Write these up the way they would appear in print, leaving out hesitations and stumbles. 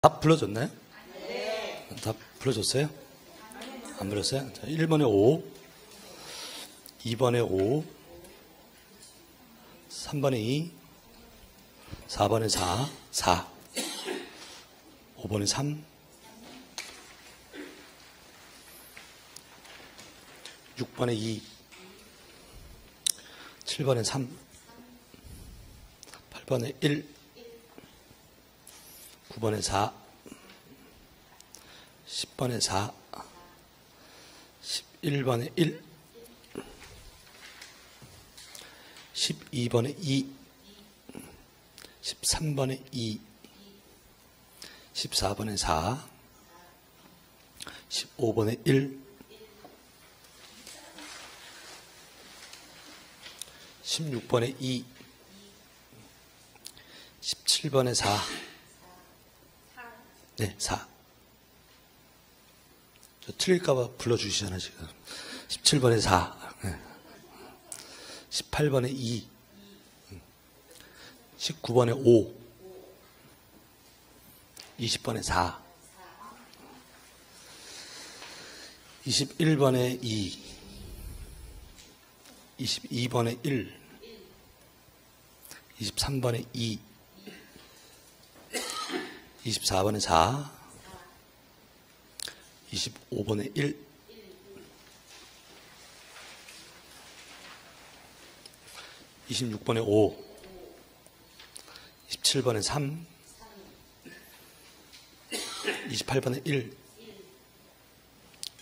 다 불러줬나요? 다 불러줬어요? 안 불렀어요? 자, 1번에 5, 2번에 5, 3번에 2, 4번에 4, 5번에 3, 6번에 2, 7번에 3, 8번에 1, 9번에 4, 10번에 4, 11번에 1, 12번에 2, 13번에 2, 14번에 4, 15번에 1, 16번에 2, 17번에 4, 네, 4. 저 틀릴까봐 불러주시잖아요, 지금. 17번에 4, 네. 18번에 2, 19번에 5, 20번에 4, 21번에 2, 22번에 1, 23번에 2, 24번에 4, 25번에 1, 26번에 5, 27번에 3, 28번에 1,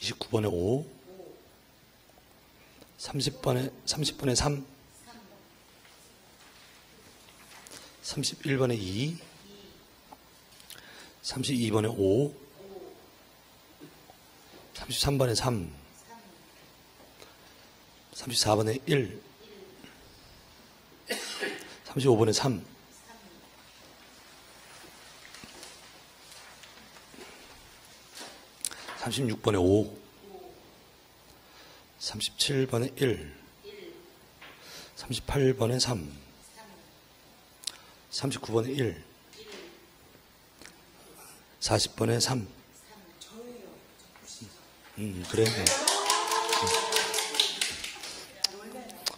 29번에 5, 30번에 3, 31번에 2, 32번에 5, 33번에 3, 34번에 1, 35번에 3, 36번에 5, 37번에 1, 38번에 3, 39번에 1, 40번에 3. 그래.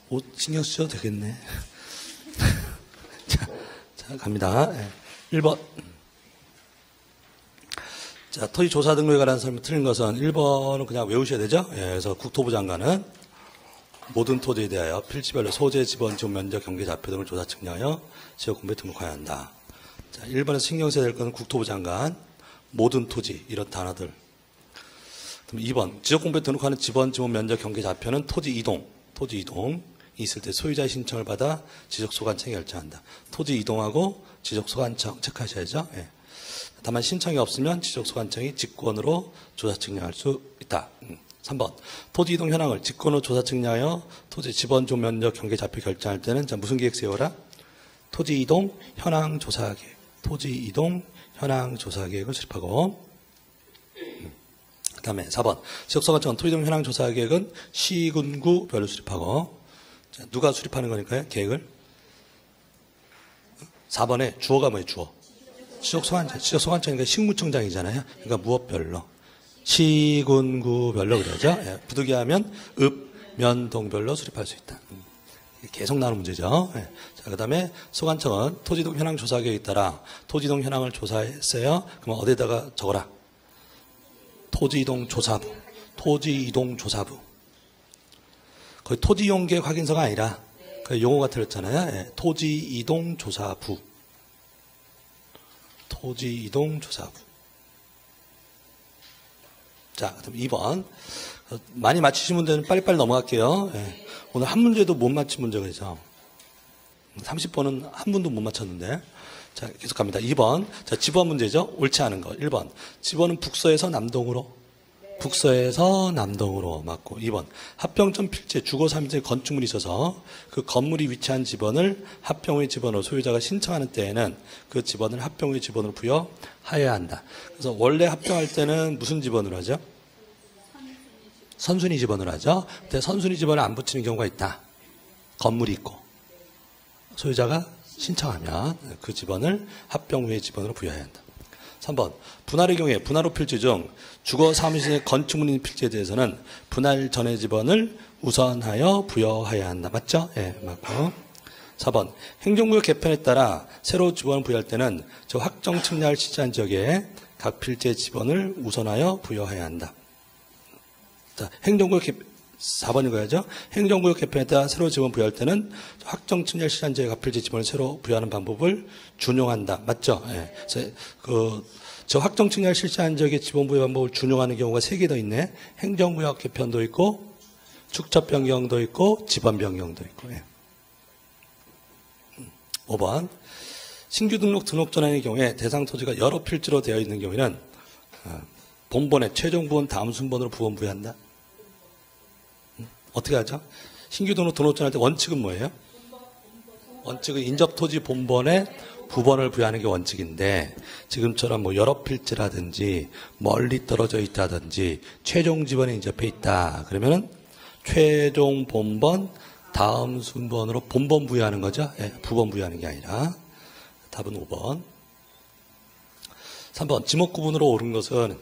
옷 신경 쓰셔도 되겠네. 자, 갑니다. 1번. 자, 토지 조사 등록에 관한 설명 틀린 것은 1번은 그냥 외우셔야 되죠? 그래서 국토부 장관은 모든 토지에 대하여 필지별로 소재, 지번, 지분, 면적, 경계, 좌표 등을 조사 측량하여 지역 공부에 등록해야 한다. 자, 1번에서 신경 써야 될 것은 국토부 장관, 모든 토지, 이런 단어들. 그럼 2번, 지역 공부에 등록하는 지번, 지분, 면적, 경계, 좌표는 토지 이동이 있을 때 소유자의 신청을 받아 지적 소관청이 결정한다. 토지 이동하고 지적 소관청 체크하셔야죠. 예. 다만 신청이 없으면 지적 소관청이 직권으로 조사 측량할 수 있다. 3번, 토지 이동 현황을 직권으로 조사 측량하여 토지 지번, 지분, 면적, 경계, 좌표 결정할 때는 자, 무슨 계획 세워라? 토지 이동 현황 조사 계획. 토지 이동 현황 조사 계획을 수립하고, 그 다음에 4번, 지역소관청은 토지 이동 현황 조사 계획은 시군구별로 수립하고, 자, 누가 수립하는 거니까요, 계획을? 4번에 주어가 뭐예요, 주어? 지역소관청이니까 식무청장이잖아요. 그러니까 무업별로. 시군구별로 그러죠. 예, 부득이하면 읍, 면, 동별로 수립할 수 있다. 계속 나오는 문제죠. 예. 자, 그 다음에 소관청은 토지이동 현황 조사 계획에 따라 토지이동 현황을 조사했어요. 그럼 어디다가 적어라? 토지이동 조사부. 토지이동 조사부. 거의 토지이용 계획 확인서가 아니라 그 용어가 틀렸잖아요. 예. 토지이동 조사부. 토지이동 조사부. 자, 그럼 2번. 많이 맞히신 분들은 빨리빨리 넘어갈게요. 예. 오늘 한 문제도 못 맞힌 문제가 있어. 30번은 한 분도 못 맞췄는데. 자, 계속 갑니다. 2번. 자, 지번 문제죠. 옳지 않은 거. 1번. 지번은 북서에서 남동으로. 북서에서 남동으로 맞고. 2번. 합병점 필지에 주거 3지 건축물이 있어서 그 건물이 위치한 지번을 합병의 지번으로 소유자가 신청하는 때에는 그 지번을 합병의 지번으로 부여하여야 한다. 그래서 원래 합병할 때는 무슨 지번으로 하죠? 선순위 지번으로 하죠. 근데 선순위 지번을 안 붙이는 경우가 있다. 건물이 있고 소유자가 신청하면 그 지번을 합병 후의 지번으로 부여해야 한다. 3번. 분할의 경우에 분할 후 필지 중 주거 사무실의 건축물인 필지에 대해서는 분할 전의 지번을 우선하여 부여해야 한다. 맞죠? 예, 맞고. 4번. 행정구역 개편에 따라 새로 지번을 부여할 때는 저 확정 측량을 실시한 지역에 각 필지의 지번을 우선하여 부여해야 한다. 자, 행정구역 개편 4번인 거죠. 행정구역 개편에 따라 새로 지번 부여할 때는 확정 측량 실시한 지역에 각 필지 지번을 새로 부여하는 방법을 준용한다. 맞죠? 예. 저 확정 측량 실시한 지역의 지번 부여 방법을 준용하는 경우가 3개 더 있네. 행정구역 개편도 있고, 축척 변경도 있고, 지번 변경도 있고. 예. 5번. 신규 등록 전환의 경우에 대상 토지가 여러 필지로 되어 있는 경우에는 본번의 최종 부분 다음 순번으로 부분 부여한다. 어떻게 하죠? 신규 등록 전환할 때 원칙은 뭐예요? 원칙은 인접토지 본번에 부번을 부여하는 게 원칙인데 지금처럼 뭐 여러 필지라든지 멀리 떨어져 있다든지 최종 지번에 인접해 있다. 그러면은 최종 본번 다음 순번으로 본번 부여하는 거죠. 예, 부번 부여하는 게 아니라. 답은 5번. 3번. 지목 구분으로 옳은 것은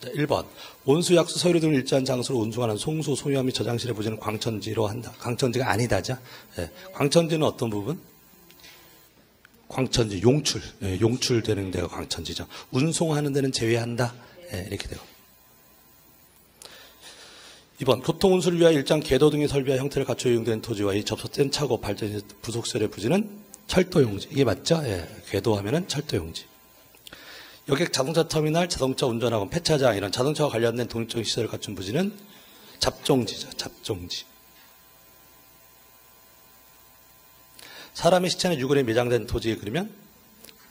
1번. 온수, 약수, 서류 등을 일치한 장소로 운송하는 송수, 소유함 및 저장실의 부지는 광천지로 한다. 광천지가 아니다죠. 예. 광천지는 어떤 부분? 광천지, 용출. 예, 용출되는 데가 광천지죠. 운송하는 데는 제외한다. 예, 이렇게 되고. 2번. 교통운수를 위하여 일정 궤도 등의 설비와 형태를 갖춰 이용된 토지와 이 접속된 차고, 발전 부속설의 부지는 철도용지. 이게 맞죠? 예. 궤도하면은 철도용지. 여객 자동차 터미널, 자동차 운전학원, 폐차장 이런 자동차와 관련된 독립적인 시설을 갖춘 부지는 잡종지죠. 잡종지. 사람의 시체나 유골에 매장된 토지에 그러면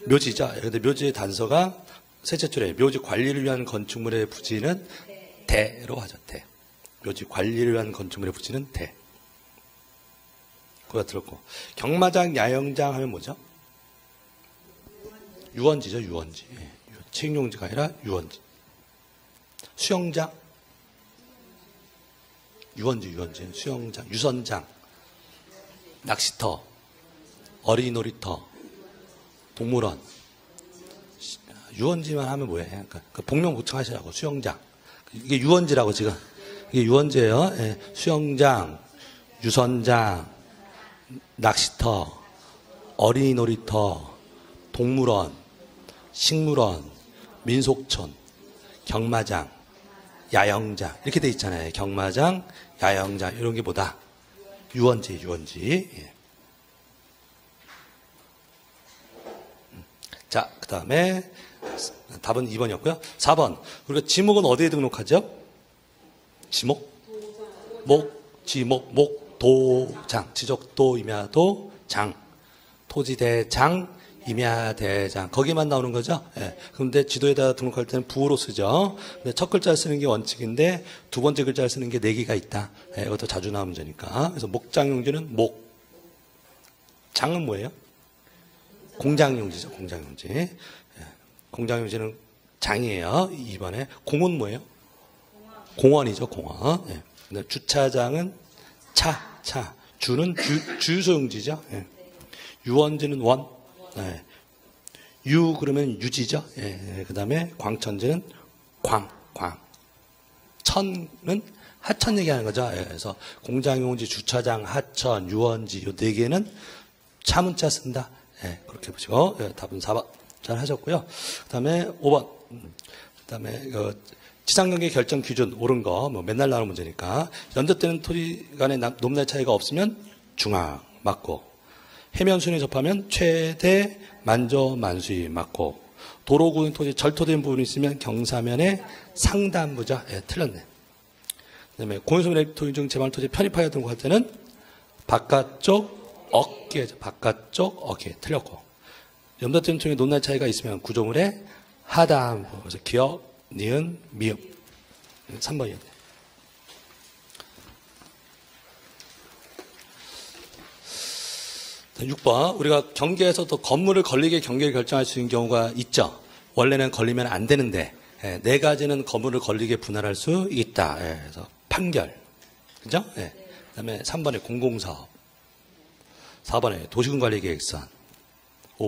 묘지죠. 근데 묘지의 단서가 셋째 줄에 묘지 관리를 위한 건축물의 부지는 대로 하죠. 대. 묘지 관리를 위한 건축물의 부지는 대. 그거 들었고. 경마장, 야영장 하면 뭐죠? 유원지죠. 유원지. 체육용지가 아니라 유원지. 수영장. 유원지. 수영장. 유선장. 낚시터. 어린이 놀이터. 동물원. 유원지만 하면 뭐예요? 그러니까 복명 보충하시라고. 수영장. 이게 유원지라고 지금. 이게 유원지예요. 예. 수영장, 유선장, 낚시터, 어린이 놀이터, 동물원, 식물원, 민속촌, 경마장, 야영장 이렇게 돼 있잖아요. 경마장, 야영장 이런 게 뭐다? 유원지. 예. 자, 그 다음에 답은 2번이었고요. 4번. 우리가 지목은 어디에 등록하죠? 지목? 지목, 도장. 지적도, 임야도, 장. 토지대장, 임야대장. 거기만 나오는 거죠? 예. 그런데 지도에다 등록할 때는 부호로 쓰죠. 근데 첫 글자를 쓰는 게 원칙인데 두 번째 글자를 쓰는 게 4개가 있다. 예. 이것도 자주 나오는 문제니까. 그래서 목장용지는 목. 장은 뭐예요? 공장용지죠. 공장용지. 예. 공장용지는 장이에요. 2번에. 공은 뭐예요? 공원이죠. 공원. 예. 근데 주차장은 차. 주는 주유소용지죠. 예. 유원지는 원. 예. 유 그러면 유지죠. 예. 그 다음에 광천지는 광. 천은 하천 얘기하는 거죠. 예. 그래서 공장용지, 주차장, 하천, 유원지 이 4개는 차문자 쓴다. 예. 그렇게 보시고 예. 답은 4번 잘 하셨고요. 그 다음에 5번. 그 다음에 지상경계 결정 기준 옳은 거 뭐 맨날 나오는 문제니까 연접되는 토지 간의 높낮이 차이가 없으면 중앙 맞고 해면 수준에 접하면 최대 만조 만수위 맞고 도로 구분 토지 절토된 부분이 있으면 경사면의 상단부죠. 예, 틀렸네. 그다음에 공유소멸 토지 중 제발 토지 편입하여 등록할 때는 바깥쪽 어깨죠. 바깥쪽 어깨 틀렸고 연접되는 토지 높낮이 차이가 있으면 구조물의 하단부 그래서 기억 니은, 미음. 3번이었네. 6번. 우리가 경계에서도 건물을 걸리게 경계를 결정할 수 있는 경우가 있죠. 원래는 걸리면 안 되는데, 4가지는 건물을 걸리게 분할할 수 있다. 그래서 판결. 그죠? 그 다음에 3번에 공공사업. 4번에 도시군관리계획선.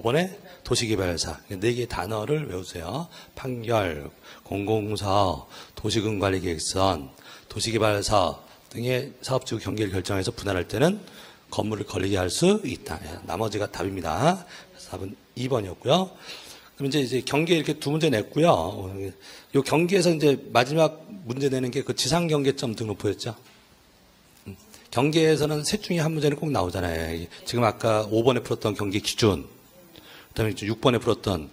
5번에 도시개발사. 4개의 단어를 외우세요. 판결, 공공사업, 도시군관리계획선, 도시개발사업 등의 사업지구 경계를 결정해서 분할할 때는 건물을 걸리게 할 수 있다. 나머지가 답입니다. 답은 2번이었고요. 그럼 이제 경계 이렇게 두 문제 냈고요. 이 경계에서 이제 마지막 문제 내는 게 그 지상경계점 등록부였죠. 경계에서는 셋 중에 한 문제는 꼭 나오잖아요. 지금 아까 5번에 풀었던 경계 기준, 그다음에 6번에 풀었던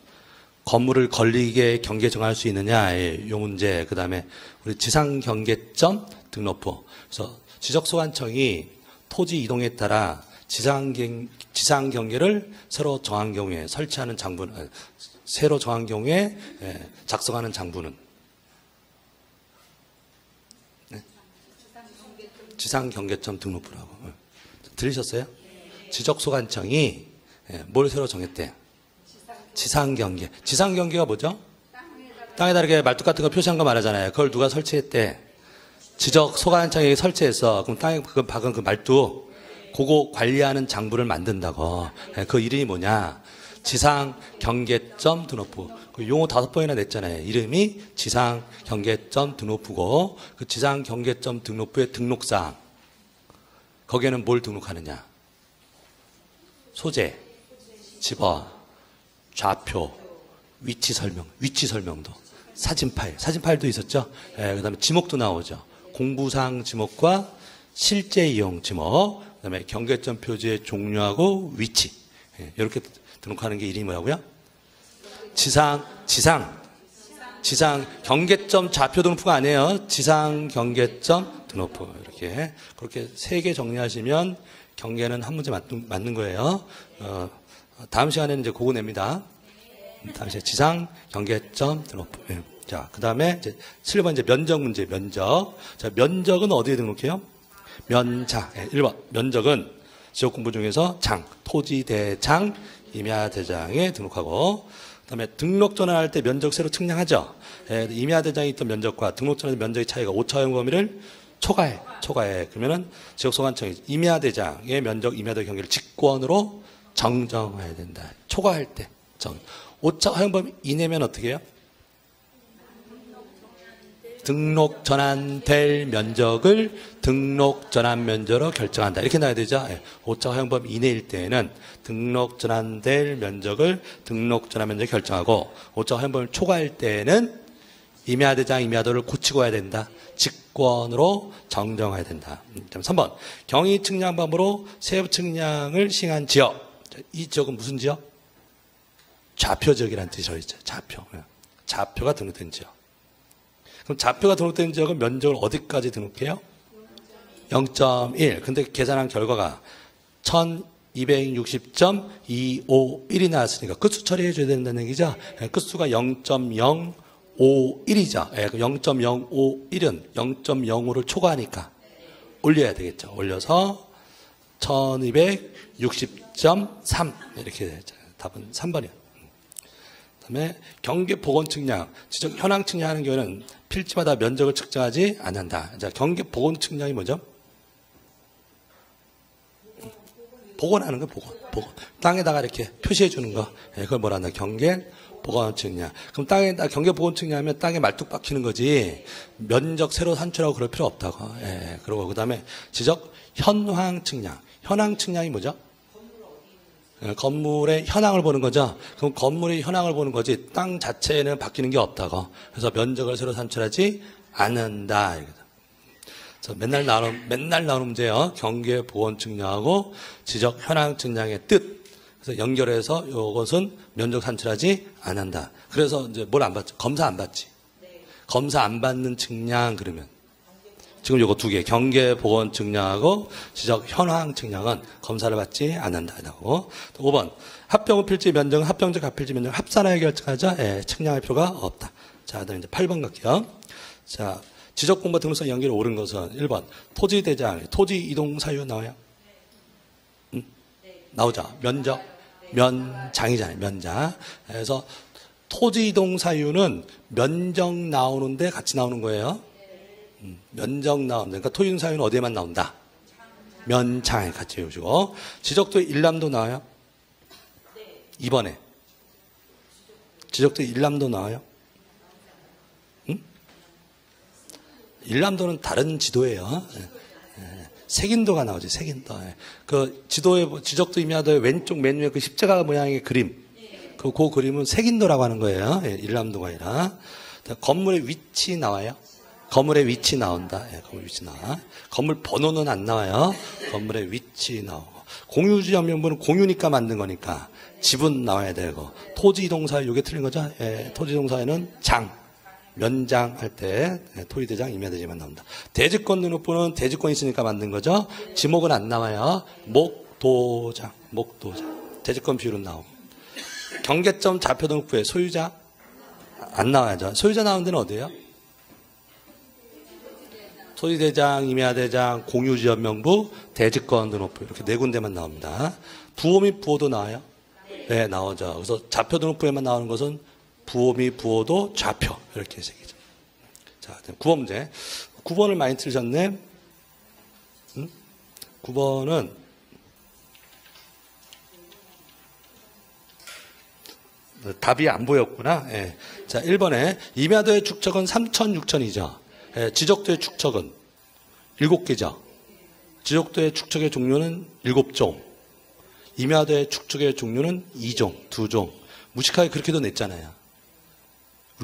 건물을 걸리게 경계 정할 수 있느냐, 이 문제, 그다음에 우리 지상경계점 등록부. 그래서 지적소관청이 토지 이동에 따라 지상경계를 새로 정한 경우에 설치하는 장부는, 새로 정한 경우에 작성하는 장부는 지상경계점 등록부라고. 들으셨어요? 지적소관청이 뭘 새로 정했대? 지상경계. 지상경계가 뭐죠? 땅에다 이렇게 말뚝 같은 거 표시한 거 말하잖아요. 그걸 누가 설치했대? 지적소관청이 설치해서, 그럼 땅에 박은 그 말뚝, 그거 관리하는 장부를 만든다고. 그 이름이 뭐냐? 지상경계점 등록부. 그 용어 5번이나 냈잖아요. 이름이 지상경계점 등록부고, 그 지상경계점 등록부의 등록사항. 거기에는 뭘 등록하느냐? 소재, 집어, 좌표, 위치 설명도, 사진 파일도 있었죠. 그 다음에 지목도 나오죠. 공부사항 지목과 실제 이용 지목, 그 다음에 경계점 표지의 종류하고 위치. 이렇게 등록하는 게 이름이 뭐라고요? 지상 경계점 좌표 등록부가 아니에요. 지상 경계점 등록부. 이렇게 그렇게 3개 정리하시면 경계는 한 문제 맞는 거예요. 다음 시간에는 이제 그거 냅니다. 다음 시간에 지상 경계점 등록부. 자, 그 다음에 이제 7번 이제 면적 문제, 면적. 자, 면적은 어디에 등록해요? 면자. 1번. 면적은 지역 공부 중에서 장, 토지 대장, 임야 대장에 등록하고, 그다음에 등록 전환할 때 면적 새로 측량하죠. 임야 대장에 있던 면적과 등록 전환 면적의 차이가 오차범위 범위를 초과해. 그러면은 지역소관청이 임야 대장의 면적, 임야 대장 경계를 직권으로 정정해야 된다. 초과할 때 오차 허용 범위 이내면 어떻게 해요? 등록 전환될 면적을 등록 전환 면적으로 결정한다. 이렇게 나와야 되죠. 오차 허용 범위 이내일 때에는 등록 전환될 면적을 등록 전환 면적으로 결정하고, 오차 허용 범위 초과할 때에는 임야대장, 임야도를 고치고 해야 된다. 직권으로 정정해야 된다. 3번. 경위 측량법으로 세부 측량을 시행한 지역. 이 지역은 무슨 지역? 좌표 지역이라는 뜻이 있죠. 좌표가 등록된 지역. 그럼 좌표가 등록된 지역은 면적을 어디까지 등록해요? 0.1. 근데 계산한 결과가 1260.251이 나왔으니까 끝수 처리해 줘야 된다는 얘기죠. 끝수가 0.051이죠. 0.051은 0.05를 초과하니까 올려야 되겠죠. 올려서 1260.3 이렇게 되죠. 답은 3번이에요. 그다음에 경계 복원 측량, 지적 현황 측량하는 경우는 필지마다 면적을 측정하지 않는다. 자, 경계 복원 측량이 뭐죠? 복원하는 거, 복원. 땅에다가 이렇게 표시해 주는 거. 그걸 뭐라 한다? 경계 복원 측량. 그럼 땅에다 경계 복원 측량하면 땅에 말뚝 박히는 거지. 면적 새로 산출하고 그럴 필요 없다고. 그리고 그다음에 지적 현황 측량. 현황 측량이 뭐죠? 건물의 현황을 보는 거죠. 그럼 건물의 현황을 보는 거지 땅 자체에는 바뀌는 게 없다고. 그래서 면적을 새로 산출하지 않는다. 그래서 맨날 나오는 문제예요. 경계 보원 측량하고 지적 현황 측량의 뜻. 그래서 연결해서 이것은 면적 산출하지 않는다. 그래서 이제 뭘 안 받죠? 검사 안 받지. 검사 안 받는 측량 그러면. 지금 요거 2개, 경계 보건 측량하고 지적 현황 측량은 검사를 받지 않는다고. 5번, 합병 후 필지 면적은 합병적 합필지 면적 합산하여 결정하자. 측량할 필요가 없다. 자, 그다음에 이제 8번 갈게요. 자, 지적 공부 등록상 연결이 옳은 것은 1번, 토지 대장, 토지 이동 사유 나와요? 나오죠. 면적, 면장이잖아요. 면장. 그래서 토지 이동 사유는 면적 나오는데 같이 나오는 거예요. 면적 나온다. 그러니까 토지 이동 사유는 어디에만 나온다? 면장에 같이 외우시고. 지적도 일람도 나와요? 2번에. 지적도 일남도 나와요? 응? 일남도는 다른 지도예요. 색인도가 나오지, 색인도. 그 지도에, 지적도 임야도의 왼쪽 맨 위에 그 십자가 모양의 그림. 그 그림은 색인도라고 하는 거예요. 일남도가 아니라. 건물의 위치 나와요? 건물의 위치 나온다. 건물 위치 나와. 건물 번호는 안 나와요. 건물의 위치 나오고. 공유지역 명부는 공유니까 만든 거니까 지분 나와야 되고. 토지이동사, 이게 틀린 거죠? 토지이동사에는 장, 면장 할 때 토지대장, 임야대지만 나온다. 대지권 등록부는 대지권 있으니까 만든 거죠? 지목은 안 나와요. 목도장, 목도장. 대지권 비율은 나오고. 경계점 좌표 등록부에 소유자 안 나와야죠. 소유자 나오는 데는 어디예요? 토지대장, 임야대장, 공유지역 명부, 대지권 등록부 이렇게 네 군데만 나옵니다. 부호 및 부호도 나와요? 네, 나오죠. 그래서 좌표 등록부에만 나오는 것은 부호 및 부호도 좌표 이렇게 새기죠. 자, 9번 문제. 9번을 많이 틀으셨네. 9번은 답이 안 보였구나. 예. 자, 1번에 임야도의 축척은 3천, 6천이죠. 예, 지적도의 축척은 7개죠. 지적도의 축척의 종류는 7종. 임야도의 축척의 종류는 2종, 2종. 무식하게 그렇게도 냈잖아요.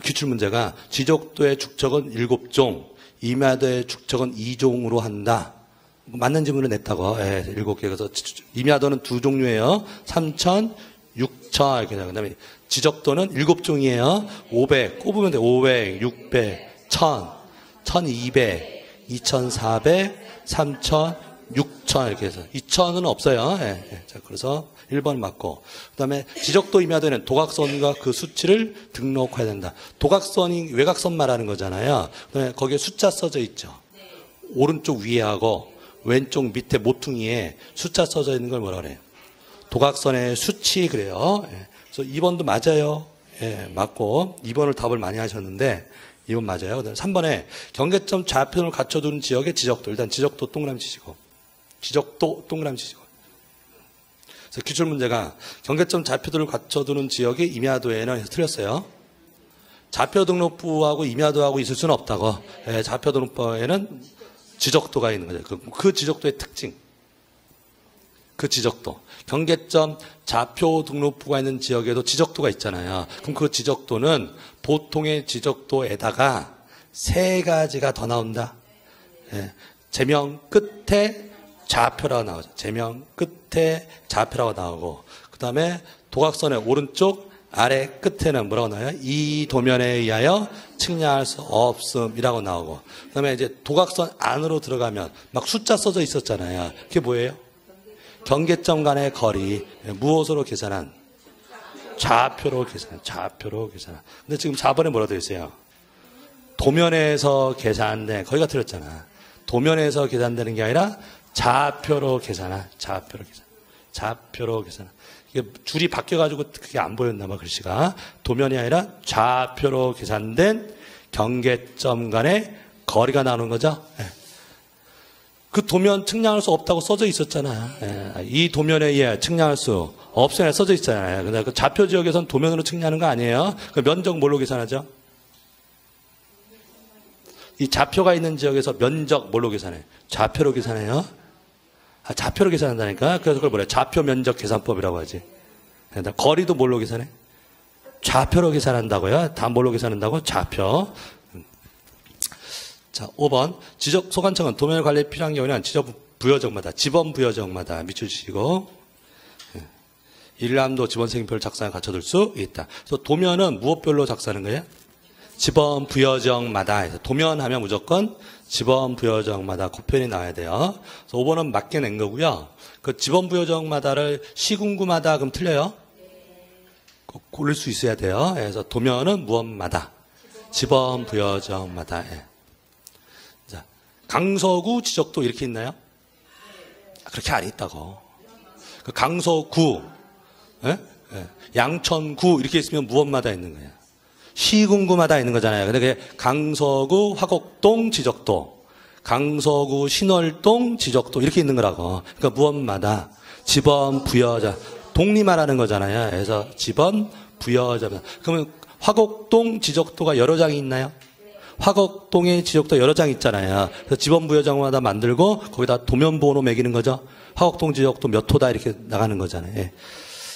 기출문제가 지적도의 축척은 7종, 임야도의 축척은 2종으로 한다. 맞는 질문을 냈다고. 예, 7개. 그래서 임야도는 2종류예요. 3천, 6천. 이렇게. 그 다음에 지적도는 7종이에요. 500. 꼽으면 돼. 500, 600, 1000, 1200, 2400, 3000, 6000 이렇게 해서 2000은 없어요. 예. 자, 그래서 1번 맞고. 그다음에 지적도 임야도에는 도각선과 그 수치를 등록해야 된다. 도각선이 외곽선 말하는 거잖아요. 그다음에 거기에 숫자 써져 있죠. 오른쪽 위에 하고 왼쪽 밑에 모퉁이에 숫자 써져 있는 걸 뭐라 그래요? 도각선의 수치 그래요. 예. 그래서 2번도 맞아요. 예, 맞고 2번을 답을 많이 하셨는데 2번 맞아요. 그다음에 3번에 경계점 좌표를 갖춰두는 지역의 지적도. 일단 지적도 동그라미 치시고. 지적도 동그라미 치시고. 그래서 기출문제가 경계점 좌표들을 갖춰두는 지역의 임야도에는 해서 틀렸어요. 좌표 등록부하고 임야도하고 있을 수는 없다고. 예, 좌표 등록부에는 지적도가 있는 거죠. 그 지적도의 특징. 그 지적도. 경계점 좌표 등록부가 있는 지역에도 지적도가 있잖아요. 그럼 그 지적도는 보통의 지적도에다가 3가지가 더 나온다. 예, 제명 끝에 좌표라고 나오죠. 제명 끝에 좌표라고 나오고, 그 다음에 도각선의 오른쪽 아래 끝에는 뭐라고 나와요? 이 도면에 의하여 측량할 수 없음이라고 나오고, 그 다음에 이제 도각선 안으로 들어가면 막 숫자 써져 있었잖아요. 그게 뭐예요? 경계점 간의 거리, 무엇으로 계산한? 좌표로 계산한, 좌표로 계산한. 근데 지금 4번에 뭐라고 되어 있어요? 도면에서 계산돼. 거기가 틀렸잖아. 도면에서 계산되는 게 아니라 좌표로 계산한, 좌표로 계산. 좌표로 계산한. 이게 줄이 바뀌어가지고 그게 안 보였나 봐, 글씨가. 도면이 아니라 좌표로 계산된 경계점 간의 거리가 나오는 거죠. 네. 그 도면 측량할 수 없다고 써져 있었잖아요. 예, 이 도면에 의해 측량할 수 없어야 써져 있잖아요. 근데 그 좌표 지역에서는 도면으로 측량하는 거 아니에요. 그 면적 뭘로 계산하죠? 이 좌표가 있는 지역에서 면적 뭘로 계산해요? 좌표로 계산해요. 아, 좌표로 계산한다니까. 그래서 그걸 뭐래? 좌표 면적 계산법이라고 하지. 거리도 뭘로 계산해? 좌표로 계산한다고요. 다 뭘로 계산한다고? 좌표. 자, 5번. 지적 소관청은 도면 관리에 필요한 경우에는 지적 부여적마다, 지번 부여적마다 밑줄치시고, 일람도 지번 생인표를 작성해 갖춰둘 수 있다. 그래서 도면은 무엇별로 작성하는 거예요? 지번 부여적마다 해서 도면 하면 무조건 지번 부여적마다 그 표현이 나와야 돼요. 그래서 5번은 맞게 낸 거고요. 그 지번 부여적마다를 시군구마다 그럼 틀려요? 고를 수 있어야 돼요. 그래서 도면은 무엇마다, 지번 부여적마다. 자, 강서구 지적도 이렇게 있나요? 그렇게 안 있다고. 그 강서구, 양천구 이렇게 있으면 무엇마다 있는 거예요? 시군구마다 있는 거잖아요. 근데 그게 강서구 화곡동 지적도, 강서구 신월동 지적도 이렇게 있는 거라고. 그러니까 무엇마다, 지번 부여자, 독립하라는 거잖아요. 그래서 지번 부여자분. 그러면 화곡동 지적도가 여러 장이 있나요? 화곡동의 지적도 여러 장 있잖아요. 그래서 지번 부여장마다 만들고 거기다 도면번호 매기는 거죠. 화곡동 지적도 몇 호다 이렇게 나가는 거잖아요. 예.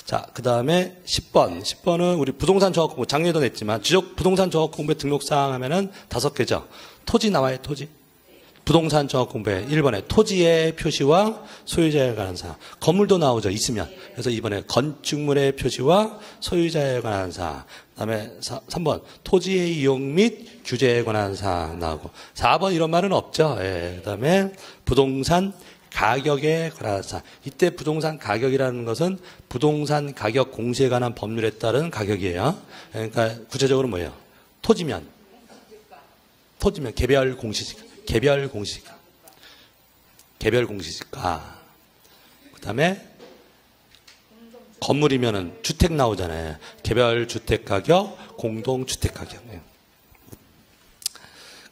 자, 그 다음에 10번. 10번은 우리 부동산 조합 공부, 작년에도 냈지만, 부동산 조합 공부의 등록사항 하면은 5개죠. 토지 나와요, 토지. 부동산 조합 공부에 1번에 토지의 표시와 소유자에 관한 사항. 건물도 나오죠, 있으면. 그래서 이번에 건축물의 표시와 소유자에 관한 사항. 그 다음에 3번, 토지의 이용 및 규제에 관한 사항 나오고. 4번 이런 말은 없죠. 예. 그 다음에 부동산 가격에 관한 사항. 이때 부동산 가격이라는 것은 부동산 가격 공시에 관한 법률에 따른 가격이에요. 그러니까 구체적으로 뭐예요? 토지면 개별 공시지가. 그 다음에 건물이면은 주택 나오잖아요. 개별 주택 가격, 공동 주택 가격.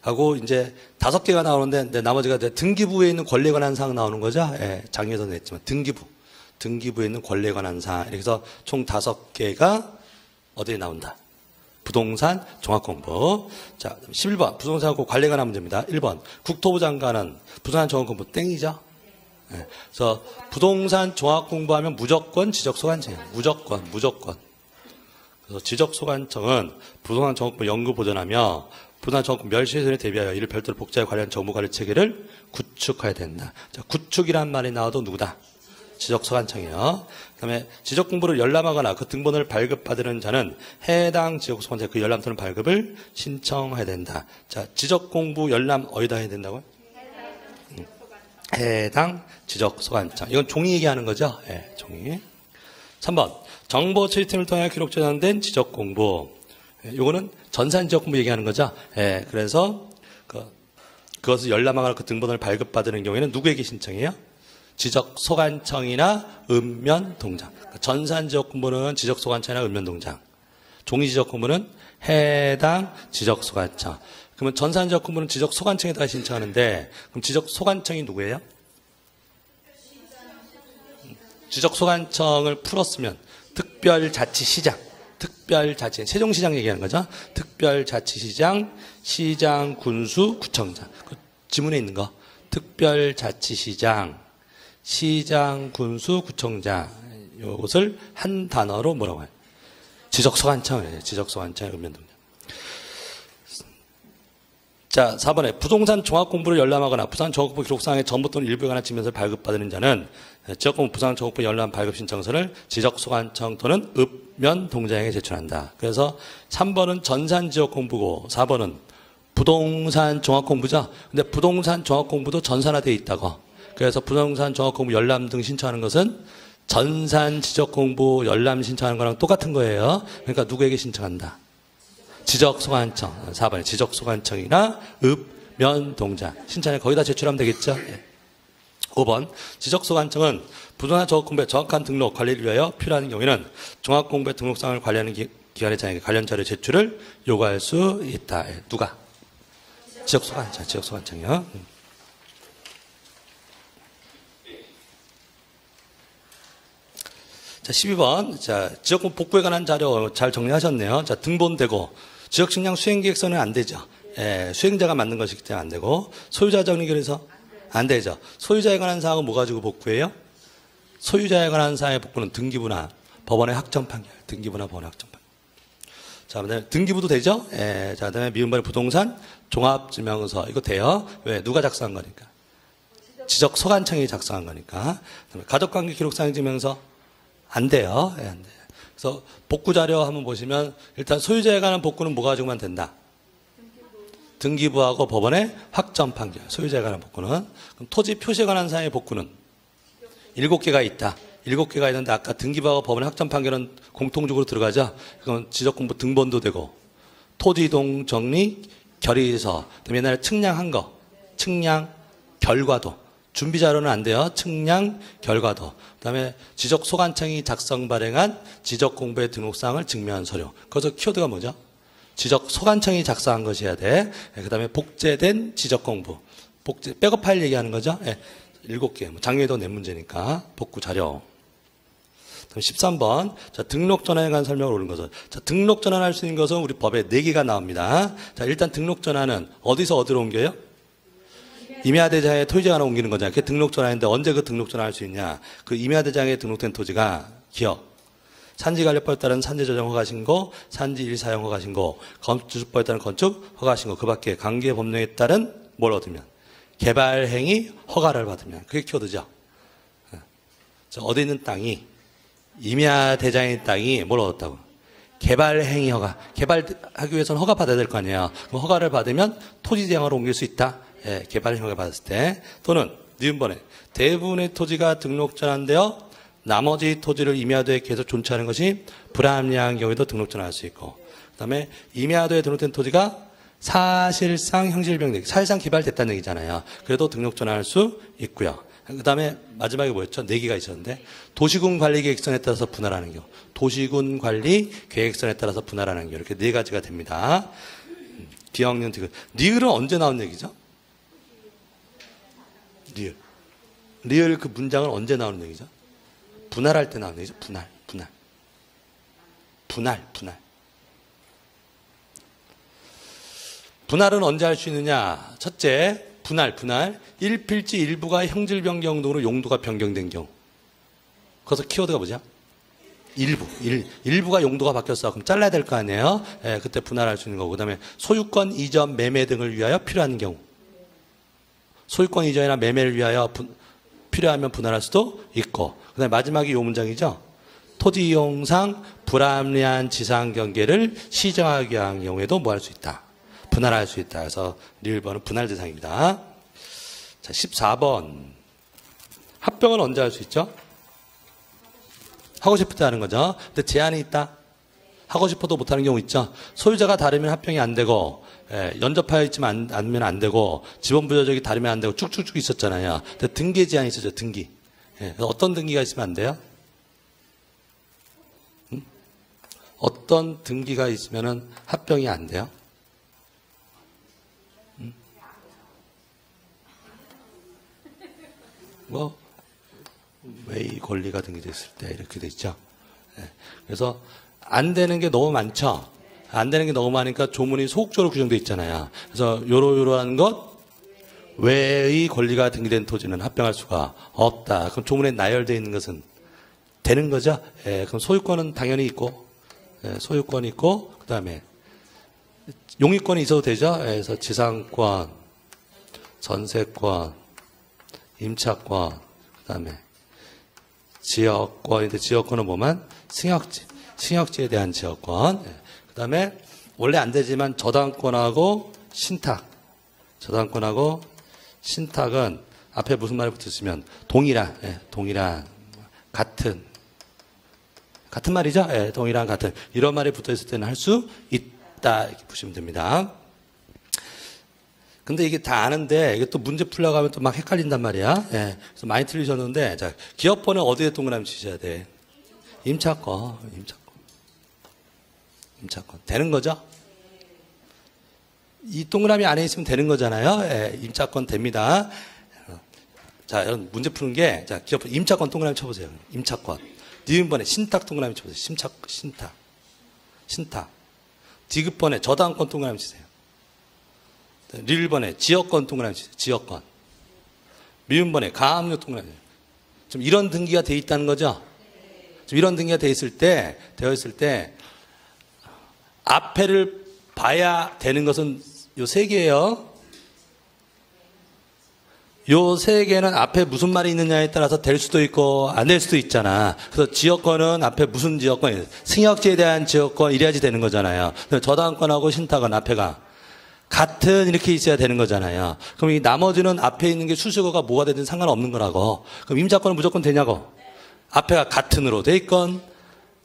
하고 이제 5개가 나오는데 나머지가 이제 등기부에 있는 권리에 관한 사항 나오는 거죠. 예, 장에서 냈지만 등기부에 있는 권리에 관한 사항. 이렇게 해서 총 5개가 어디에 나온다. 부동산 종합공부. 자, 11번 부동산 관리에 관한 문제입니다. 1번 국토부 장관은 부동산 종합공부 땡이죠. 예, 그래서 부동산 종합공부하면 무조건 지적소관청이에요. 무조건. 그래서 지적소관청은 부동산 종합공부 연구 보전하며 부동산 종합공부 멸시훼손에 대비하여 이를 별도로 복제해 관련 정보 관리 체계를 구축해야 된다. 자, 구축이란 말이 나와도 누구다? 지적소관청이요. 그 다음에 지적공부를 열람하거나 그 등본을 발급받는 자는 해당 지적소관청에 그 열람 또는 발급을 신청해야 된다. 자, 지적공부 열람 어디다 해야 된다고요? 해당 지적소관청. 이건 종이 얘기하는 거죠? 예, 종이. 3번 정보 시스템을 통해 기록 저장된 지적공부. 요거는 전산 지적공부 얘기하는 거죠. 예, 그래서 그것을 열람하거나 그 등본을 발급받는 경우에는 누구에게 신청해요? 지적소관청이나 읍면동장. 전산 지적공부는 지적소관청이나 읍면동장. 종이 지적공부는 해당 지적소관청. 그러면 전산 지적공부는 지적소관청에다가 신청하는데 그럼 지적소관청이 누구예요? 지적소관청을 풀었으면 특별자치시장, 세종시장 얘기하는 거죠. 특별자치시장, 시장, 군수, 구청장. 그 지문에 있는 거. 특별자치시장, 시장, 군수, 구청장. 이것을 한 단어로 뭐라고 해요? 지적소관청이에요. 지적소관청, 읍면동장. 자, 4번에 부동산 종합공부를 열람하거나 부산 종합공부 기록상의 전부 또는 일부에 관한 지면서를 발급받는 자는 지적공부 부산 종합공부 열람 발급 신청서를 지적소관청 또는 읍면동장에 제출한다. 그래서 3번은 전산 지적공부고 4번은 부동산 종합공부죠. 근데 부동산 종합공부도 전산화되어 있다고. 그래서 부동산 종합공부 열람 등 신청하는 것은 전산 지적공부 열람 신청하는 거랑 똑같은 거예요. 그러니까 누구에게 신청한다? 지적소관청. 4번에 지적소관청이나 읍면동장. 신청에 거기다 제출하면 되겠죠. 5번 지적소관청은 부동산 종합공부의 정확한 등록 관리를 위하여 필요한 경우에는 종합공부의 등록사항을 관리하는 기관의 장에게 관련 자료 제출을 요구할 수 있다. 누가? 지적소관청이요. 자, 12번. 자, 지적공부 복구에 관한 자료 잘 정리하셨네요. 자, 등본되고 지적측량 수행계획서는 안 되죠. 예, 수행자가 만든 것이기 때문에 안 되고 소유자 정리결에서 안 되죠. 소유자에 관한 사항은 뭐 가지고 복구해요? 소유자에 관한 사항의 복구는 등기부나 법원의 확정 판결. 자, 그다음에 등기부도 되죠. 예, 자, 그다음에 미음반의 부동산 종합증명서 이거 돼요. 왜? 누가 작성한 거니까? 지적소관청이 작성한 거니까. 그다음에 가족관계 기록상의 증명서 안 돼요. 예, 안 돼요. 그래서 복구 자료 한번 보시면 일단 소유자에 관한 복구는 뭐 가지고만 된다? 등기부하고 법원의 확정 판결. 소유자에 관한 복구는. 그럼 토지 표시에 관한 사항의 복구는 7개가 있다. 7개가 있는데 아까 등기부하고 법원의 확정 판결은 공통적으로 들어가죠. 그건 지적공부 등본도 되고 토지이동 정리 결의서. 그다음에 옛날에 측량한 거. 측량 결과도. 준비 자료는 안 돼요. 측량 결과도. 그다음에 지적소관청이 작성 발행한 지적공부의 등록사항을 증명한 서류. 거기서 키워드가 뭐죠? 지적소관청이 작성한 것이어야 돼. 그다음에 복제된 지적공부. 백업 파일 얘기하는 거죠. 7개. 작년에도 낸 문제니까 복구 자료. 그럼 13번. 자, 등록 전환에 관한 설명을 옳은 것은. 자, 등록 전환할 수 있는 것은 우리 법에 4개가 나옵니다. 자, 일단 등록 전환은 어디서 어디로 옮겨요? 임야대장에 토지가 하나 옮기는 거잖아요. 그게 등록 전환인데 언제 그 등록 전환할 수 있냐? 그 임야대장에 등록된 토지가 기억. 산지관리법에 따른 산지조정 허가신고, 산지 일사용 허가신고, 건축법에 따른 건축 허가신고, 그 밖에 관계법령에 따른 뭘 얻으면? 개발행위 허가를 받으면. 그게 키워드죠. 어디 있는 땅이, 임야대장에 있는 땅이 뭘 얻었다고? 개발행위 허가. 개발하기 위해서는 허가 받아야 될 거 아니에요. 그 허가를 받으면 토지대장으로 옮길 수 있다. 예, 개발행위 허가 받았을 때. 또는, 니은번에 대부분의 토지가 등록 전환되어 나머지 토지를 임야도에 계속 존치하는 것이 불합리한 경우에도 등록 전환할 수 있고, 그 다음에 임야도에 등록된 토지가 사실상 형질병, 사실상 개발됐다는 얘기잖아요. 그래도 등록 전환할 수 있고요. 그 다음에 마지막에 뭐였죠? 4개가 있었는데, 도시군 관리 계획선에 따라서 분할하는 경우, 도시군 관리 계획선에 따라서 분할하는 경우, 이렇게 4가지가 됩니다. 기억년 디귿. 리을은 언제 나온 얘기죠? 리을 그 문장은 언제 나오는 얘기죠? 분할할 때 나오는 얘기죠. 분할. 분할은 언제 할 수 있느냐? 첫째, 분할. 일필지 일부가 형질 변경 등으로 용도가 변경된 경우. 그래서 키워드가 뭐죠? 일부가 용도가 바뀌었어. 그럼 잘라야 될 거 아니에요? 예, 그때 분할할 수 있는 거고. 그 다음에 소유권 이전, 매매 등을 위하여 필요한 경우. 소유권 이전이나 매매를 위하여 필요하면 분할할 수도 있고. 그 다음에 마지막이 이 문장이죠. 토지 이용상 불합리한 지상 경계를 시정하기 위한 경우에도 뭐 할 수 있다? 분할할 수 있다. 그래서 리을번은 분할 대상입니다. 자, 14번. 합병은 언제 할 수 있죠? 하고 싶을 때 하는 거죠. 근데 제한이 있다. 하고 싶어도 못하는 경우 있죠. 소유자가 다르면 합병이 안 되고, 연접하여 있지만 않으면 안 되고, 지번부여적이 다르면 안 되고, 쭉쭉쭉 있었잖아요. 근데 등기 제한이 있었죠. 등기. 어떤 등기가 있으면 안 돼요? 어떤 등기가 있으면 합병이 안 돼요? 외의 권리가 등기되어 있을 때 이렇게 돼 있죠. 그래서 안 되는 게 너무 많죠. 안 되는 게 너무 많으니까 조문이 소극적으로 규정되어 있잖아요. 그래서 요러요러한 것 외의 권리가 등기된 토지는 합병할 수가 없다. 그럼 조문에 나열되어 있는 것은 되는 거죠. 그럼 소유권은 당연히 있고, 소유권이 있고, 그 다음에 용의권이 있어도 되죠. 그래서 지상권, 전세권, 임차권, 그 다음에 지역권인데 지역권은 뭐만? 승역지에 대한 지역권. 그 다음에 원래 안 되지만 저당권하고 신탁은 앞에 무슨 말이 붙었으면 동일한, 같은 말이죠. 동일한, 같은 이런 말이 붙어있을 때는 할 수 있다 이렇게 보시면 됩니다. 근데 이게 다 아는데 이게 또 문제 풀려고 하면 또 막 헷갈린단 말이야. 그래서 많이 틀리셨는데, 자, 기업번호 어디에 동그라미 치셔야 돼? 임차권. 되는 거죠? 이 동그라미 안에 있으면 되는 거잖아요. 임차권 됩니다. 자, 여러분 문제 푸는 게, 자, 기업번 임차권 동그라미 쳐보세요. 임차권. 니은번에 신탁 동그라미 쳐보세요. 신탁. 디귿번에 저당권 동그라미 치세요. 리을번에 지역권 동그라미 치세요. 지역권. 미음번에 가압류 동그라미. 좀 이런 등기가 돼 있다는 거죠. 좀 이런 등기가 되어 있을 때 앞에를 봐야 되는 것은 요 3개예요. 요 3개는 앞에 무슨 말이 있느냐에 따라서 될 수도 있고 안 될 수도 있잖아. 그래서 지역권은 앞에 무슨 지역권, 승역지에 대한 지역권 이래야지 되는 거잖아요. 저당권하고 신탁은 앞에가 같은 이렇게 있어야 되는 거잖아요. 그럼 이 나머지는 앞에 있는 게 수식어가 뭐가 되든 상관없는 거라고. 그럼 임차권은 무조건 되냐고. 앞에가 같은으로 돼 있건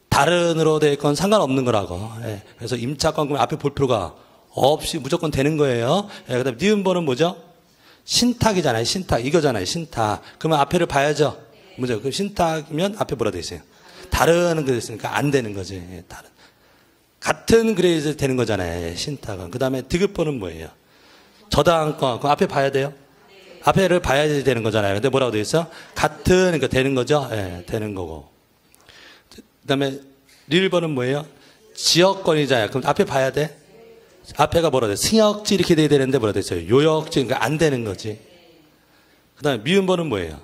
다른으로 돼 있건 상관없는 거라고. 그래서 임차권 그러면 앞에 볼 필요가 없이 무조건 되는 거예요. 그다음에 니은번은 뭐죠? 신탁이잖아요. 신탁 이거잖아요. 신탁. 그러면 앞에를 봐야죠. 뭐죠? 그럼 신탁이면 앞에 뭐라 돼 있어요? 다른 게 있으니까 안 되는 거지. 다른. 같은 그래야 되는 거잖아요. 신탁은. 그 다음에 디귿번은 뭐예요? 저당권. 그럼 앞에 봐야 돼요? 앞에를 봐야 되는 거잖아요. 근데 뭐라고 되어 있어? 같은, 그러니까 되는 거죠? 되는 거고. 그다음에 1번은 뭐예요? 지역권이잖아요. 그럼 앞에 봐야 돼. 앞에가 뭐라 돼? 승역지 이렇게 돼야 되는데 뭐라 됐어요? 요역지. 그러니까 안 되는 거지. 그다음에 미음번은 뭐예요?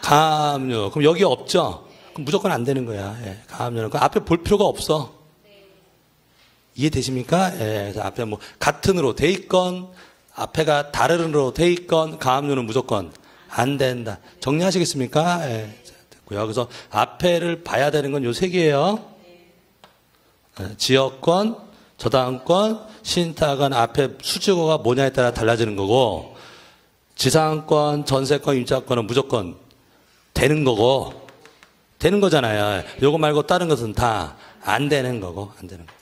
가압류. 그럼 여기 없죠? 그럼 무조건 안 되는 거야. 예, 가압류는. 그럼 앞에 볼 필요가 없어. 이해되십니까? 예, 그래서 앞에 뭐 같은으로 돼 있건 앞에가 다른으로 돼 있건 가압류는 무조건 안 된다. 정리하시겠습니까? 예, 됐고요. 그래서 앞에를 봐야 되는 건 요 세 개예요. 예, 지역권, 저당권, 신탁은 앞에 수직어가 뭐냐에 따라 달라지는 거고 지상권, 전세권, 임차권은 무조건 되는 거고 되는 거잖아요. 요거 말고 다른 것은 다 안 되는 거고 안 되는 거.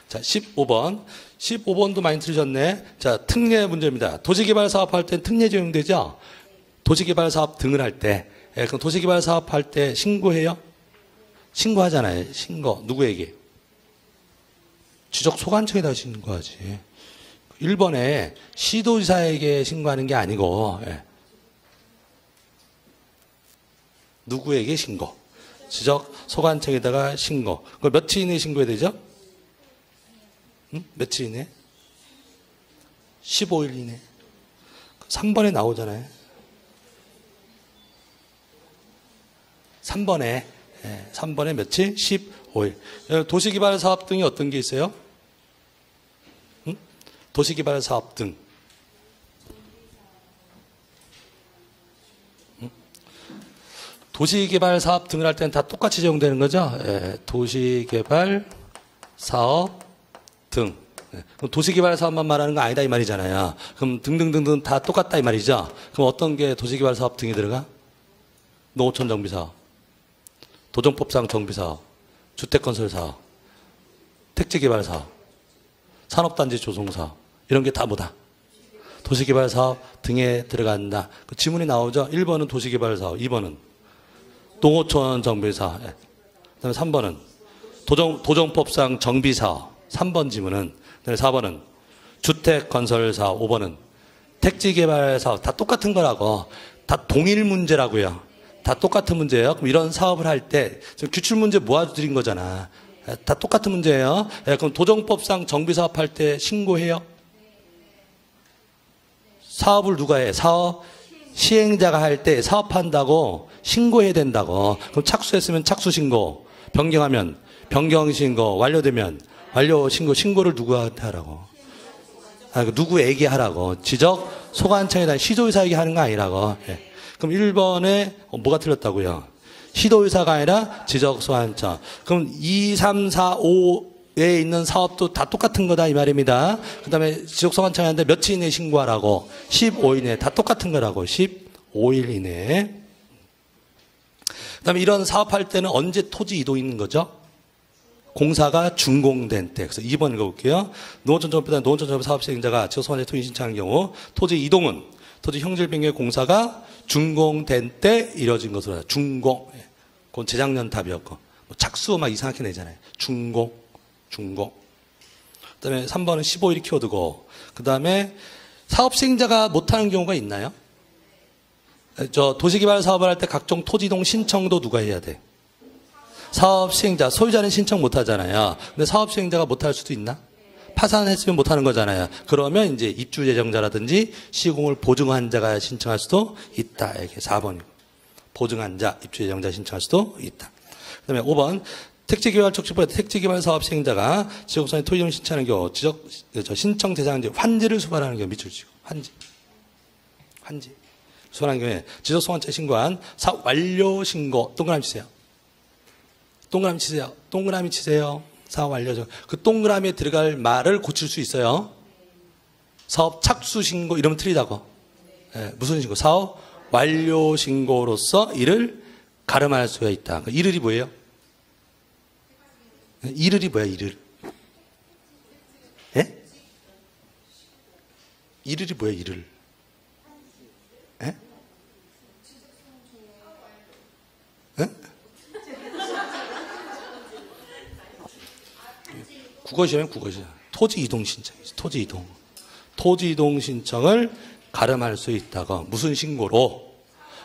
자, 15번. 15번도 많이 들으셨네. 자, 특례 문제입니다. 도시개발 사업할 땐 특례 적용되죠? 도시개발 사업 등을 할 때. 예, 그럼 도시개발 사업 할 때 신고해요? 신고하잖아요. 신고. 누구에게? 지적소관청에다 신고하지. 1번에 시도지사에게 신고하는 게 아니고, 예. 누구에게 신고? 지적소관청에다가 신고. 그걸 며칠 이내에 신고해야 되죠? 응? 며칠 이내? 15일 이내. 3번에 나오잖아요. 3번에, 예, 3번에 며칠? 15일. 도시개발 사업 등이 어떤 게 있어요? 응? 도시개발 사업 등. 응? 도시개발 사업 등을 할 때는 다 똑같이 적용되는 거죠? 예, 도시개발 사업 등. 도시개발 사업만 말하는 거 아니다 이 말이잖아요. 그럼 등등등등 다 똑같다 이 말이죠. 그럼 어떤 게 도시개발 사업 등이 들어가? 농어촌 정비사업, 도정법상 정비사업, 주택건설사업, 택지개발사업, 산업단지 조성사업 이런 게 다 뭐다? 도시개발사업 등에 들어간다. 그 지문이 나오죠. 1번은 도시개발사업, 2번은 농어촌 정비사업, 그다음에 3번은 도정법상 정비사업, 3번 지문은, 4번은 주택건설사업, 5번은 택지개발사업. 다 똑같은 거라고. 다 동일 문제라고요. 다 똑같은 문제예요. 그럼 이런 사업을 할 때 지금 규출문제 모아드린 거잖아. 다 똑같은 문제예요. 그럼 도정법상 정비사업 할 때 신고해요? 사업을 누가 해? 사업 시행자가 할 때 사업한다고 신고해야 된다고. 그럼 착수했으면 착수신고, 변경하면 변경신고, 완료되면 완료신고, 신고를 누구한테 하라고? 누구에게 하라고? 지적소관청에다 시도의사에게 하는 거 아니라고. 예. 그럼 1번에 뭐가 틀렸다고요? 시도의사가 아니라 지적소관청. 그럼 2, 3, 4, 5에 있는 사업도 다 똑같은 거다 이 말입니다. 그 다음에 지적소관청한테 며칠 이내에 신고하라고? 15일 이내에. 다 똑같은 거라고. 15일 이내에. 그 다음에 이런 사업할 때는 언제 토지 이동이 있는 거죠? 공사가 준공된 때. 그래서 2번 읽어볼게요. 농어촌정비 사업 시행자가 지적소관청에 토지 신청한 경우 토지 이동은 토지 형질 변경의 공사가 준공된 때 이뤄진 것으로 준공. 그건 재작년 답이었고 뭐 착수 막 이상하게 내잖아요. 준공. 그다음에 3번은 15일 키워드고 그다음에 사업 시행자가 못하는 경우가 있나요? 저 도시개발 사업을 할 때 각종 토지 이동 신청도 누가 해야 돼? 사업 시행자, 소유자는 신청 못 하잖아요. 근데 사업 시행자가 못 할 수도 있나? 파산했으면 못 하는 거잖아요. 그러면 이제 입주 예정자라든지 시공을 보증한 자가 신청할 수도 있다. 이렇게 4번이고. 보증한 자, 입주 예정자 신청할 수도 있다. 그다음에 5번. 택지개발 촉진법에 택지개발 사업 시행자가 지역구상에 토지 이동 신청하는 경우 신청 대상지 환지를 수반하는 경우 밑줄 치고 환지 수반하는 경우에 지적소관청에 신고한 사업 완료 신고 동그라미 치세요. 동그라미 치세요. 사업 완료죠. 그 동그라미에 들어갈 말을 고칠 수 있어요. 사업 착수 신고 이러면 틀리다고. 예, 무슨 신고? 사업 완료 신고로서 이를 가름할 수가 있다. 그 이를이 뭐예요? 이를이 뭐야? 이를? 예? 이를이 뭐야? 이를? 예? 예? 국어시험은 국어시험. 토지 이동 신청이지. 토지 이동 신청을 가름할 수 있다고. 무슨 신고로?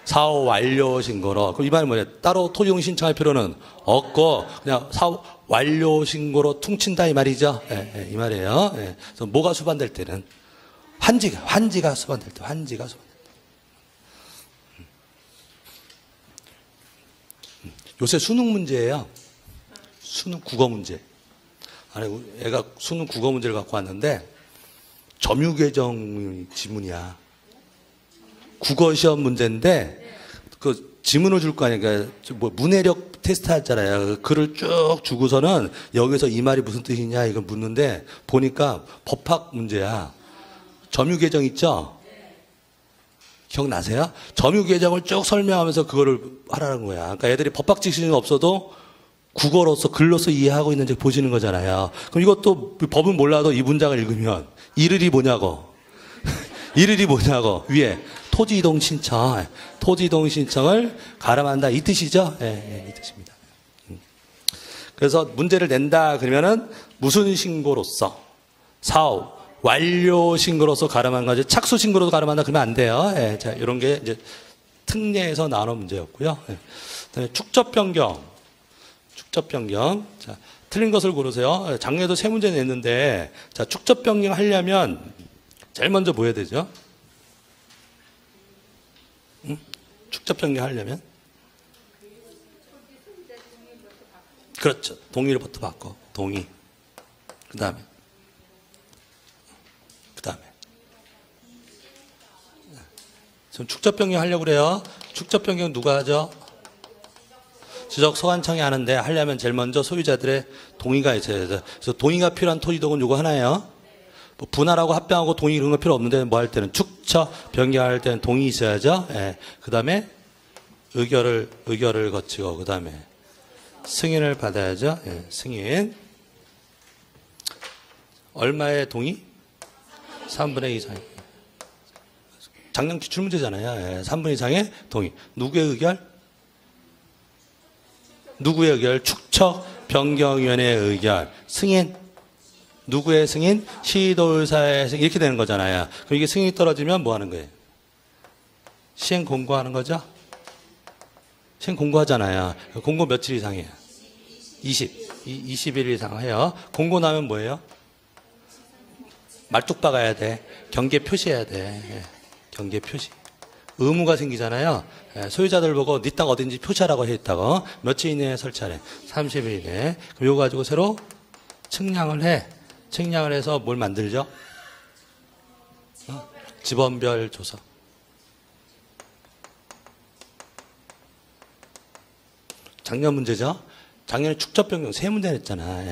사후 완료 신고로. 그럼 이 말은 뭐냐? 따로 토지이동 신청할 필요는 없고 그냥 사후 완료 신고로 퉁친다 이 말이죠. 예, 예, 이 말이에요. 예. 그래서 뭐가 수반될 때는 환지가 수반될 때, 환지가 수반될 때. 요새 수능 문제예요. 수능 국어 문제. 아니, 애가 수능 국어 문제를 갖고 왔는데 점유개정 지문이야. 국어 시험 문제인데 그 지문을 줄 거 아니야. 그러니까 뭐 문해력 테스트 하잖아요. 글을 쭉 주고서는 여기서 이 말이 무슨 뜻이냐 이걸 묻는데 보니까 법학 문제야. 점유개정 있죠? 기억나세요? 점유개정을 쭉 설명하면서 그거를 하라는 거야. 그러니까 애들이 법학 지식은 없어도 국어로서 글로서 이해하고 있는지 보시는 거잖아요. 그럼 이것도 법은 몰라도 이 문장을 읽으면 이르리 뭐냐고. 이르리 뭐냐고. 위에 토지이동 신청. 토지이동 신청을 가름한다. 이 뜻이죠? 예, 예, 이 뜻입니다. 그래서 문제를 낸다 그러면은 무슨 신고로서 사후 완료 신고로서 가름한 거지 착수 신고로서 가름한다 그러면 안 돼요. 예, 자, 이런 게 이제 특례에서 나오는 문제였고요. 예. 그다음에 축적 변경. 축적 변경. 자, 틀린 것을 고르세요. 작년에도 세 문제 냈는데 자, 축적 변경 하려면 제일 먼저 뭐 해야 되죠? 응? 축적 변경 하려면? 그렇죠. 동의를부터 받고 동의. 그 다음에 지금 축적 변경 하려고 그래요. 축적 변경 누가 하죠? 지적 소관청이 하는데 하려면 제일 먼저 소유자들의 동의가 있어야 돼요. 그래서 동의가 필요한 토지동은 요거 하나예요. 뭐 분할하고 합병하고 동의 그런 거 필요 없는데 뭐 할 때는 축적 변경할 때는 동의 있어야죠. 예. 그다음에 의결을 거치고 그다음에 승인을 받아야죠. 예. 승인. 얼마의 동의? 3분의 2 이상. 작년 기출문제잖아요. 예. 3분 이상의 동의. 누구의 의결? 누구의 의결? 축척 변경위원회의 의결. 승인. 누구의 승인? 시도의사의 승인. 이렇게 되는 거잖아요. 그럼 이게 승인이 떨어지면 뭐 하는 거예요? 시행 공고하는 거죠? 시행 공고하잖아요. 공고 며칠 이상이에요? 20일 이상 해요. 공고 나면 뭐예요? 말뚝 박아야 돼. 경계 표시해야 돼. 예. 경계 표시. 의무가 생기잖아요. 소유자들 보고 네 땅 어딘지 표시하라고 했다고. 며칠 이내에 설치하래. 30일 이내에. 그럼 이거 가지고 새로 측량을 해. 측량을 해서 뭘 만들죠? 지번별 조서. 작년 문제죠? 작년에 축적 변경 세 문제 냈잖아.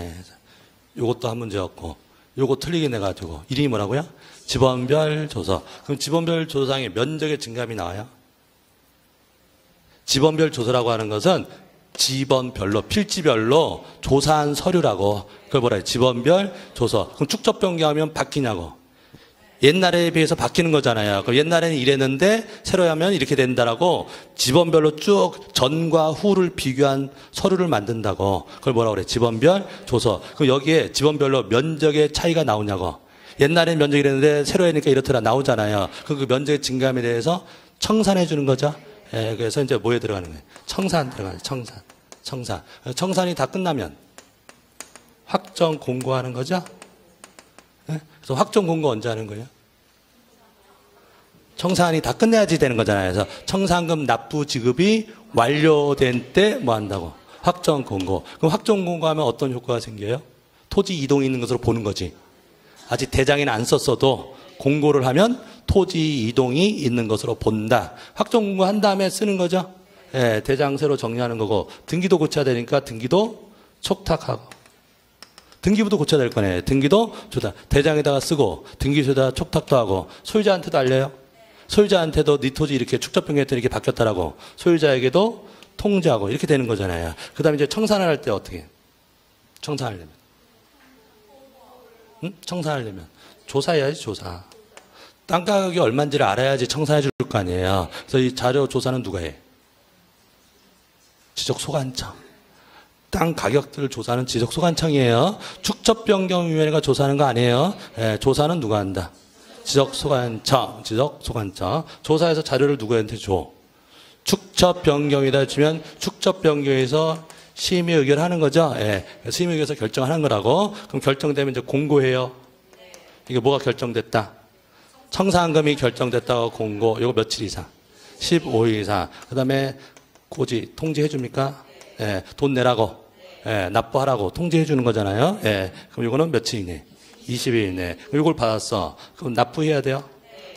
요것도 한 문제였고. 요거 틀리게 내가지고. 이름이 뭐라고요? 지번별 조서. 그럼 지번별 조서상에 면적의 증감이 나와요? 지번별 조서라고 하는 것은 지번별로, 필지별로 조사한 서류라고. 그걸 뭐라 해요? 지번별 조서. 그럼 축적 변경하면 바뀌냐고. 옛날에 비해서 바뀌는 거잖아요. 그럼 옛날에는 이랬는데 새로 하면 이렇게 된다라고 지번별로 쭉 전과 후를 비교한 서류를 만든다고. 그걸 뭐라고 그래? 지번별 조서. 그럼 여기에 지번별로 면적의 차이가 나오냐고. 옛날에는 면적이 이랬는데 새로 하니까 이렇더라 나오잖아요. 그 면적의 증감에 대해서 청산해 주는 거죠. 예, 그래서 이제 뭐에 들어가는 거예요? 청산 들어가는 거예요. 청산. 청산이 다 끝나면 확정 공고하는 거죠. 예? 그래서 확정 공고 언제 하는 거예요? 청산이 다 끝내야지 되는 거잖아요. 그래서 청산금 납부 지급이 완료된 때 뭐 한다고? 확정 공고. 그럼 확정 공고하면 어떤 효과가 생겨요? 토지 이동이 있는 것으로 보는 거지. 아직 대장에는 안 썼어도 공고를 하면 토지 이동이 있는 것으로 본다. 확정 공고한 다음에 쓰는 거죠. 예, 대장 새로 정리하는 거고 등기도 고쳐야 되니까 등기도 촉탁하고 등기부도 고쳐야 될 거네. 등기도 좋다. 대장에다가 쓰고 등기소에다가 촉탁도 하고 소유자한테도 알려요. 소유자한테도 네 토지 이렇게 축적 변경했더니 이렇게 바뀌었다라고 소유자에게도 통지하고 이렇게 되는 거잖아요. 그 다음에 이제 청산을 할 때 어떻게? 청산하려면. 응? 청산하려면. 조사해야지, 조사. 땅 가격이 얼마인지를 알아야지 청산해 줄 거 아니에요. 그래서 이 자료 조사는 누가 해? 지적소관청. 땅 가격들을 조사하는 지적소관청이에요. 축적변경위원회가 조사하는 거 아니에요. 예, 조사는 누가 한다? 지적소관청. 조사해서 자료를 누구한테 줘? 축적 변경이다 주면 축적 변경에서 심의 의결하는 거죠. 예. 심의 의결에서 결정하는 거라고. 그럼 결정되면 이제 공고해요. 이게 뭐가 결정됐다? 청산금이 결정됐다고 공고. 이거 며칠 이상? 15일 이상. 그 다음에 고지 통지해 줍니까? 예. 돈 내라고. 예. 납부하라고 통지해 주는 거잖아요. 예. 그럼 이거는 며칠 이내? 20일 이내. 이걸 받았어. 그럼 납부해야 돼요.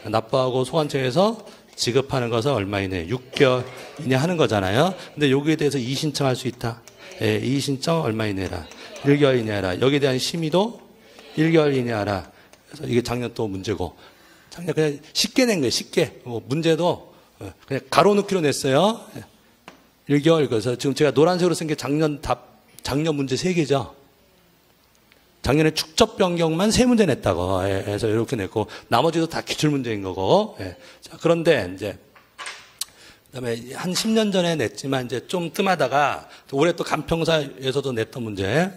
납부하고 소관청에서 지급하는 것은 얼마 이내? 6개월 이내 하는 거잖아요. 근데 여기에 대해서 이의신청할 수 있다. 예, 이의신청 얼마 이내라? 1개월 이내 하라. 여기에 대한 심의도 1개월 이내 하라. 그래서 이게 작년 또 문제고. 작년 그냥 쉽게 낸 거예요. 쉽게. 문제도 그냥 가로 넣기로 냈어요. 1개월. 그래서 지금 제가 노란색으로 쓴 게 작년 문제 3개죠. 작년에 축적 변경만 3문제 냈다고. 예, 그래서 이렇게 냈고, 나머지도 다 기출문제인 거고. 예. 자, 그런데 이제, 그 다음에 한 10년 전에 냈지만 이제 좀 뜸하다가, 올해 또 간평사에서도 냈던 문제.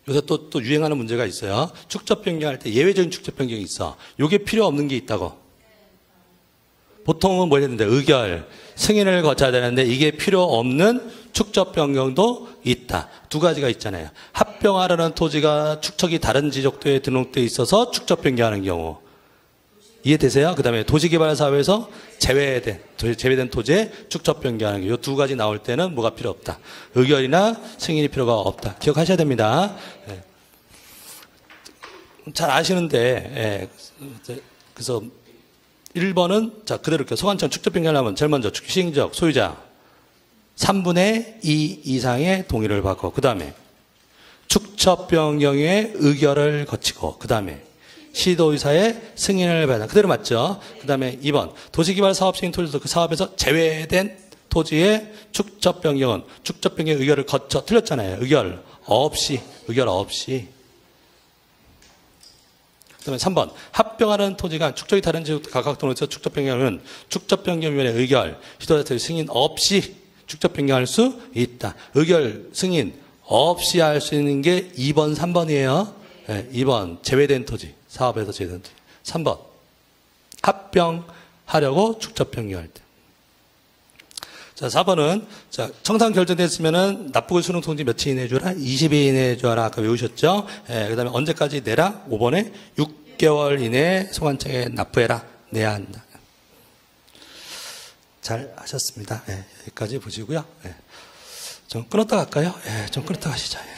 요새 또 유행하는 문제가 있어요. 축적 변경할 때 예외적인 축적 변경이 있어. 요게 필요 없는 게 있다고. 보통은 뭐 했는데, 의결, 승인을 거쳐야 되는데, 이게 필요 없는 축적 변경도 있다. 두 가지가 있잖아요. 합병하려는 토지가 축척이 다른 지적도에 등록되어 있어서 축적 변경하는 경우. 이해되세요? 그 다음에 도시개발사업에서 제외된 토지에 축적 변경하는 경우. 이 두 가지 나올 때는 뭐가 필요 없다. 의결이나 승인이 필요가 없다. 기억하셔야 됩니다. 예. 잘 아시는데, 예. 그래서 1번은, 자, 그대로 이렇게 소관청 축적 변경하려면 제일 먼저 시행적 소유자 3분의 2 이상의 동의를 받고, 그 다음에 축적 변경의 의결을 거치고, 그 다음에 시도의사의 승인을 받아. 그대로 맞죠? 그 다음에 2번 도시개발 사업 시행 토지에서 그 사업에서 제외된 토지의 축적 변경은 축적 변경 의결을 거쳐. 틀렸잖아요. 의결 없이. 그 다음에 3번 합병하는 토지가 축적이 다른 지역 각각 등록해서 축적 변경은 축적 변경위원회 의결 시도의사의 승인 없이 축적 변경할 수 있다. 의결, 승인 없이 할 수 있는 게 2번, 3번이에요. 네, 2번 제외된 토지, 사업에서 제외된 토지. 3번 합병하려고 축적 변경할 때. 자, 4번은 자, 청산 결정됐으면은 납부금 수능 통지 며칠 이내에 줘라? 20일 이내에 줘라. 아까 외우셨죠? 예, 그다음에 언제까지 내라? 5번에 6개월 이내에 소관청에 납부해라. 내야 한다. 잘 하셨습니다. 예, 여기까지 보시고요. 예. 좀 끊었다 갈까요? 예, 좀 끊었다 가시죠. 예.